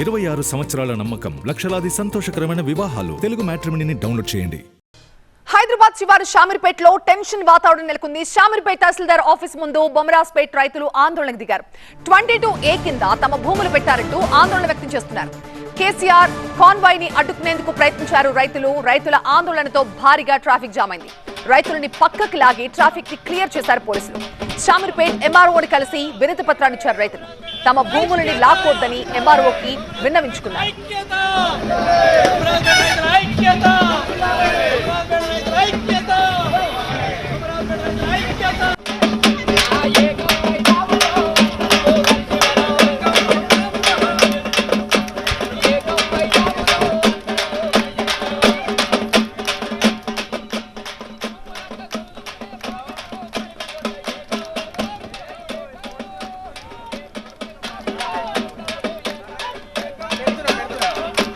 26 సంవత్సరాల నమ్మకం, లక్షలాది సంతోషకరమైన వివాహాలు. తెలుగు మ్యాట్రిమోనీని డౌన్లోడ్ చేయండి. హైదరాబాద్ శివారు షామీర్పేటలో టెన్షన్ వాతావరణం నెలకొంది. షామీర్పేట తహసీల్దార్ ఆఫీస్ ముందు బొమ్మరాజ్పేట్ రైతులు ఆందోళనకు దిగారు. 22A కింద తమ భూములు పెట్టారంటూ ఆందోళన వ్యక్తం చేస్తున్నారు. కేసీఆర్ కాన్వాయ్ ని అడ్డుకునేందుకు ప్రయత్నించారు రైతులు. రైతుల ఆందోళనతో భారీగా ట్రాఫిక్ జామ్ అయింది. రైతులని పక్కకి లాగి ట్రాఫిక్ ని క్లియర్ చేశారు పోలీసులు. షామీర్పేట్ ఎంఆర్ఓని కలిసి వినతి పత్రాన్ని ఇచ్చారు రైతులు. తమ భూములని లాక్కొద్దని ఎంఆర్ఓకి విన్నవించుకున్నారు.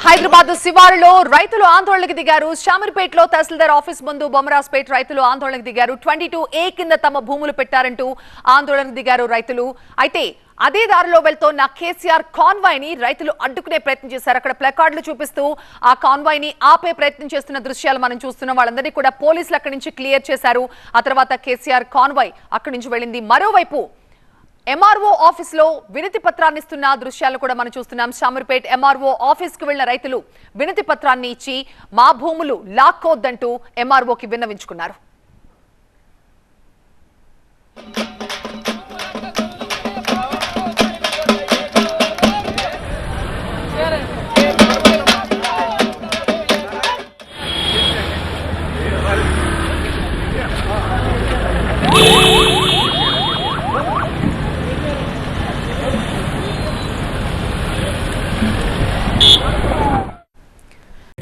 హైదరాబాద్ శివారులో రైతులు ఆందోళనకు దిగారు. షామీర్పేటలో తహసీల్దార్ ఆఫీస్ ముందు బొమ్మరాజ్పేట్ రైతులు ఆందోళనకు దిగారు. 22A కింద తమ భూములు పెట్టారంటూ ఆందోళనకు దిగారు రైతులు. అయితే అదే దారిలో వెళ్తోన్న కేసీఆర్ కాన్వాయ్ ని రైతులు అడ్డుకునే ప్రయత్నం చేశారు. అక్కడ ప్లకార్డులు చూపిస్తూ ఆ కాన్వాయ్ ని ఆపే ప్రయత్నం చేస్తున్న దృశ్యాలు మనం చూస్తున్నాం. వాళ్ళందరినీ కూడా పోలీసులు అక్కడి నుంచి క్లియర్ చేశారు. ఆ తర్వాత కేసీఆర్ కాన్వాయ్ అక్కడి నుంచి వెళ్ళింది. మరోవైపు ఎంఆర్ఓ ఆఫీస్ లో వినతి పత్రాన్ని ఇస్తున్న దృశ్యాలు కూడా మనం చూస్తున్నాం. షామీర్పేట్ ఎంఆర్ఓ ఆఫీస్ కు వెళ్లిన రైతులు వినతి పత్రాన్ని ఇచ్చి మా భూములు లాక్కోద్దంటూ ఎంఆర్ఓకి విన్నవించుకున్నారు.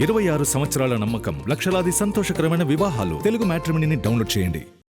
ఇరవై 26 సంవత్సరాల నమ్మకం, లక్షలాది సంతోషకరమైన వివాహాలు. తెలుగు మ్యాట్రిమోనీని డౌన్లోడ్ చేయండి.